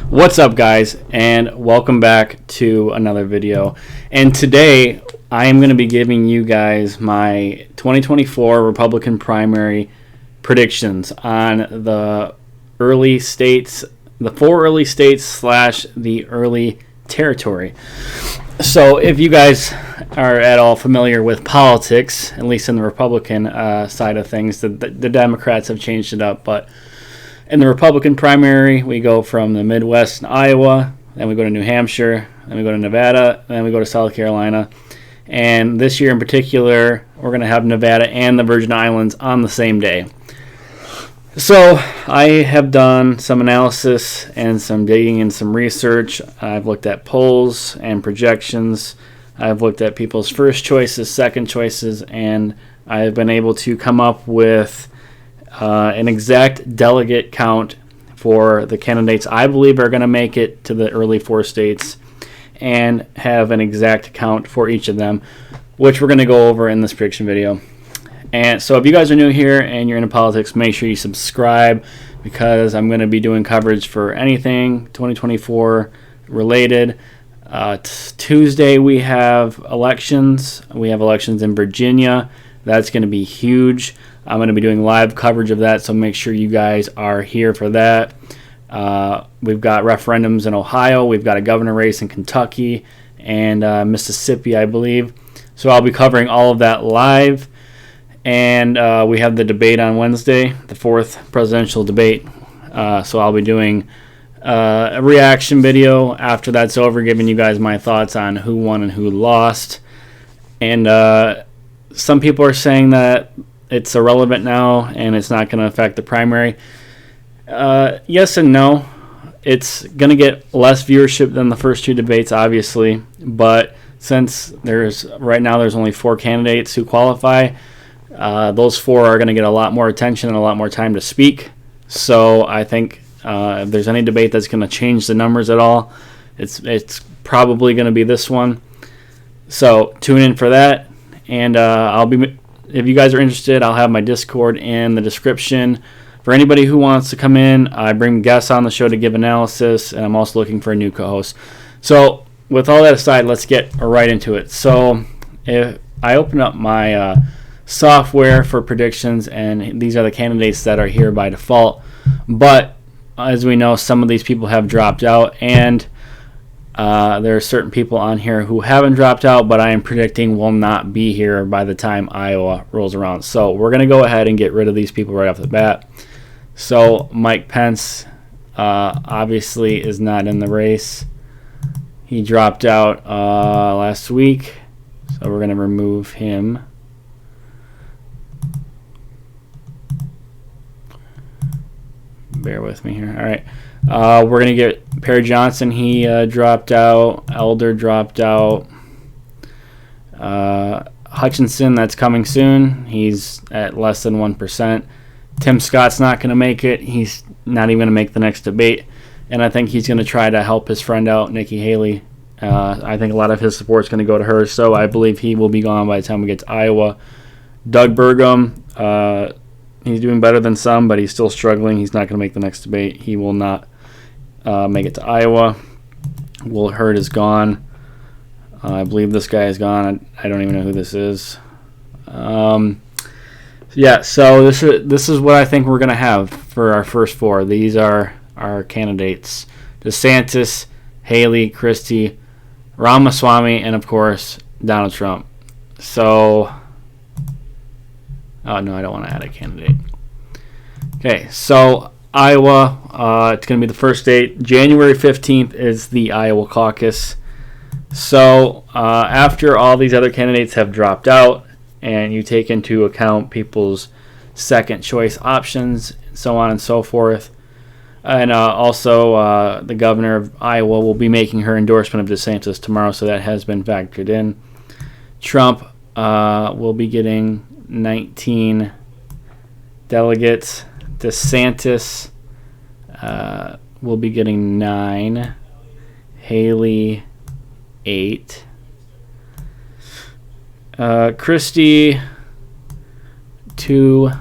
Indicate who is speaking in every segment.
Speaker 1: What's up, guys, and welcome back to another video. And today I am going to be giving you guys my 2024 Republican primary predictions on the early states, the 4 early states slash the early territory. So if you guys are at all familiar with politics, at least in the Republican side of things, the Democrats have changed it up, but in the Republican primary, we go from the Midwest and Iowa, then we go to New Hampshire, then we go to Nevada, then we go to South Carolina. And this year in particular, we're going to have Nevada and the Virgin Islands on the same day. So I have done some analysis and some digging and some research. I've looked at polls and projections. I've looked at people's first choices, second choices, and I've been able to come up with an exact delegate count for the candidates I believe are going to make it to the early 4 states, and have an exact count for each of them, which we're going to go over in this prediction video. And so if you guys are new here and you're into politics, make sure you subscribe, because I'm going to be doing coverage for anything 2024 related. Tuesday we have elections. We have elections in Virginia. That's going to be huge. I'm going to be doing live coverage of that, so make sure you guys are here for that. We've got referendums in Ohio. We've got a governor race in Kentucky and Mississippi, I believe. So I'll be covering all of that live. And we have the debate on Wednesday, the 4th presidential debate. So I'll be doing a reaction video after that's over, giving you guys my thoughts on who won and who lost. And some people are saying that it's irrelevant now and it's not going to affect the primary. Yes and no. It's going to get less viewership than the first 2 debates, obviously. But since there's only 4 candidates who qualify, those 4 are going to get a lot more attention and a lot more time to speak. So I think if there's any debate that's going to change the numbers at all, it's probably going to be this one. So tune in for that. And if you guys are interested, I'll have my Discord in the description. For anybody who wants to come in, I bring guests on the show to give analysis, and I'm also looking for a new co-host. So with all that aside, let's get right into it. So if I open up my software for predictions, and these are the candidates that are here by default. But as we know, some of these people have dropped out, and there are certain people on here who haven't dropped out, but I am predicting will not be here by the time Iowa rolls around. So we're going to go ahead and get rid of these people right off the bat. So Mike Pence obviously is not in the race. He dropped out last week, so we're going to remove him. Bear with me here. All right. We're going to get Perry Johnson. He dropped out. Elder dropped out. Hutchinson, that's coming soon. He's at less than 1%. Tim Scott's not going to make it. He's not even going to make the next debate. And I think he's going to try to help his friend out, Nikki Haley. I think a lot of his support is going to go to her. So I believe he will be gone by the time we get to Iowa. Doug Burgum, he's doing better than some, but he's still struggling. He's not going to make the next debate. He will not make it to Iowa. Will Hurd is gone. I believe this guy is gone. I don't even know who this is. Yeah, so this is what I think we're going to have for our first 4. These are our candidates: DeSantis, Haley, Christie, Ramaswamy, and of course Donald Trump. So, oh no, I don't want to add a candidate. Okay, so Iowa, it's going to be the first date. January 15th is the Iowa Caucus. So after all these other candidates have dropped out, and you take into account people's second choice options, so on and so forth, and also the governor of Iowa will be making her endorsement of DeSantis tomorrow, so that has been factored in. Trump will be getting 19 delegates. DeSantis will be getting 9. Haley 8. Christie 2.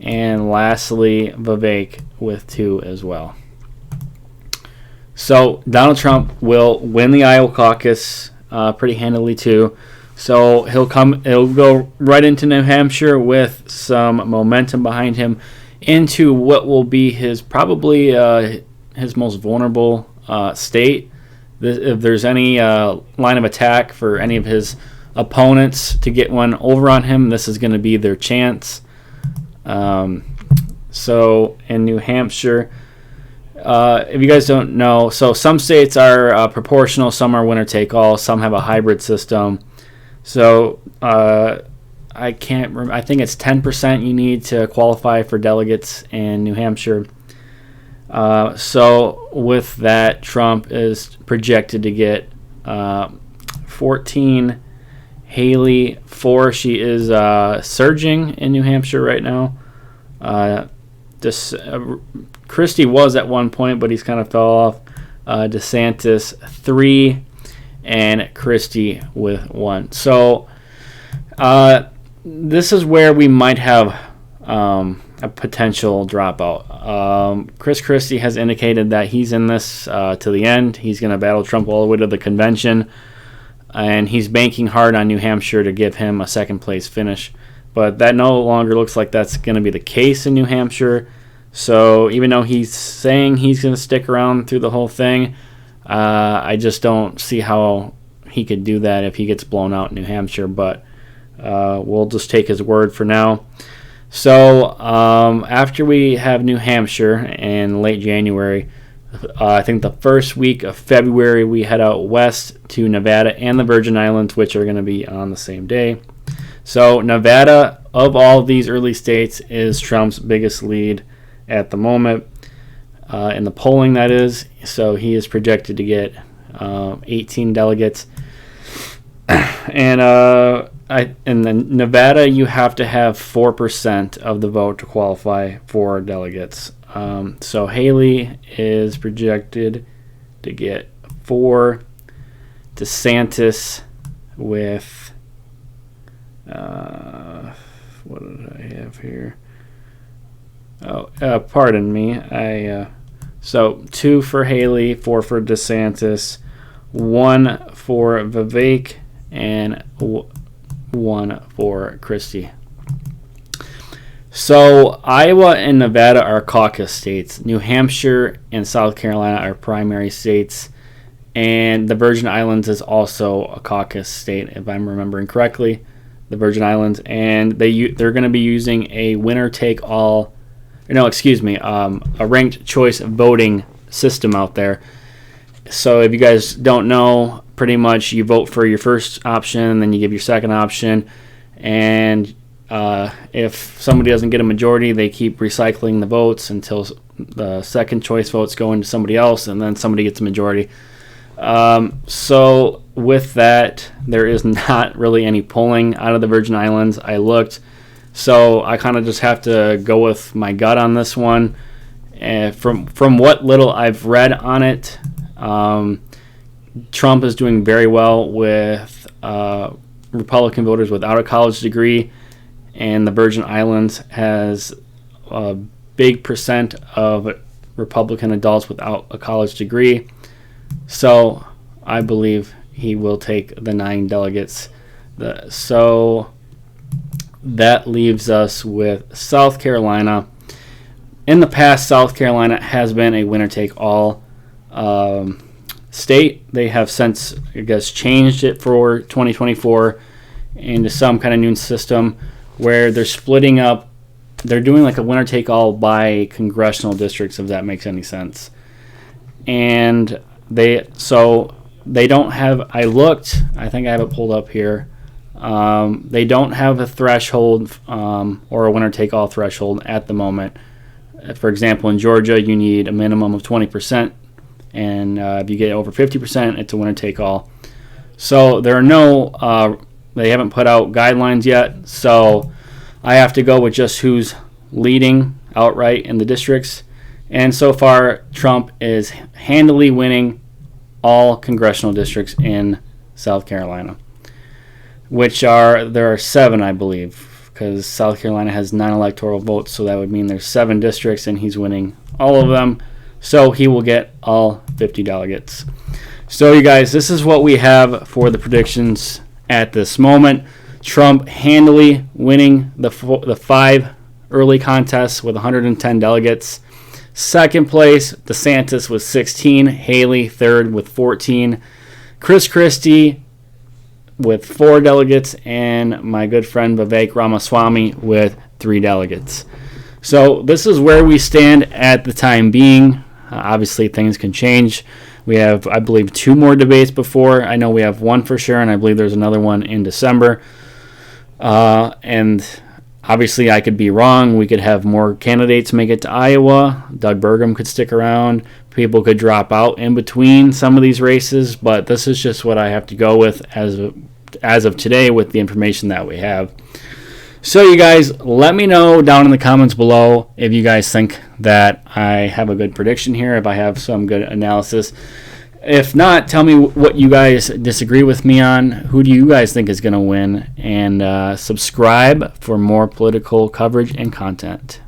Speaker 1: And lastly, Vivek with 2 as well. So Donald Trump will win the Iowa caucus pretty handily too. So he'll go right into New Hampshire with some momentum behind him into what will be probably his most vulnerable state. If there's any line of attack for any of his opponents to get one over on him, this is going to be their chance. So in New Hampshire, if you guys don't know, so some states are proportional, some are winner take all, some have a hybrid system. So I can't remember. I think it's 10% you need to qualify for delegates in New Hampshire. So with that, Trump is projected to get 14. Haley 4. She is surging in New Hampshire right now. Christie was at one point, but he's kind of fell off. DeSantis 3. And Christie with 1. So this is where we might have a potential dropout. Chris Christie has indicated that he's in this to the end. He's going to battle Trump all the way to the convention, and he's banking hard on New Hampshire to give him a second place finish. But that no longer looks like that's going to be the case in New Hampshire. So even though he's saying he's going to stick around through the whole thing, I just don't see how he could do that if he gets blown out in New Hampshire, but we'll just take his word for now. So after we have New Hampshire in late January, I think the first week of February we head out west to Nevada and the Virgin Islands, which are going to be on the same day. So Nevada, of all of these early states, is Trump's biggest lead at the moment. In the polling, that is. So he is projected to get 18 delegates. And in Nevada, you have to have 4% of the vote to qualify for delegates. So Haley is projected to get 4. DeSantis with what did I have here? Oh, pardon me. So 2 for Haley, 4 for DeSantis, 1 for Vivek, and 1 for Christie. So Iowa and Nevada are caucus states. New Hampshire and South Carolina are primary states. And the Virgin Islands is also a caucus state, if I'm remembering correctly. The Virgin Islands. And they're going to be using a winner-take-all, a ranked choice voting system out there. So if you guys don't know, pretty much you vote for your first option, then you give your second option, and if somebody doesn't get a majority, they keep recycling the votes until the second choice votes go into somebody else, and then somebody gets a majority. So with that, there is not really any polling out of the Virgin Islands. I looked. So I kind of just have to go with my gut on this one. From what little I've read on it, Trump is doing very well with Republican voters without a college degree, and the Virgin Islands has a big percent of Republican adults without a college degree. So I believe he will take the 9 delegates. So that leaves us with South Carolina. In the past, South Carolina has been a winner-take-all state. They have since, I guess, changed it for 2024 into some kind of new system where they're splitting up. They're doing like a winner-take-all by congressional districts, if that makes any sense. And they don't have, I looked, I think I have it pulled up here. They don't have a threshold or a winner-take-all threshold at the moment. For example, in Georgia, you need a minimum of 20%, and if you get over 50%, it's a winner-take-all. So there are they haven't put out guidelines yet, so I have to go with just who's leading outright in the districts. And so far, Trump is handily winning all congressional districts in South Carolina, there are 7, I believe, because South Carolina has 9 electoral votes, so that would mean there's 7 districts, and he's winning all of them. So he will get all 50 delegates. So you guys, this is what we have for the predictions at this moment. Trump handily winning the 5 early contests with 110 delegates. Second place, DeSantis with 16. Haley third with 14. Chris Christie with 4 delegates. And my good friend Vivek Ramaswamy with 3 delegates. So this is where we stand at the time being. Obviously, things can change. We have, I believe, 2 more debates before. I know we have 1 for sure, and I believe there's another one in December. And obviously, I could be wrong. We could have more candidates make it to Iowa. Doug Burgum could stick around. People could drop out in between some of these races. But this is just what I have to go with as of today with the information that we have. So you guys, let me know down in the comments below if you guys think that I have a good prediction here, if I have some good analysis. If not, tell me what you guys disagree with me on. Who do you guys think is going to win? And subscribe for more political coverage and content.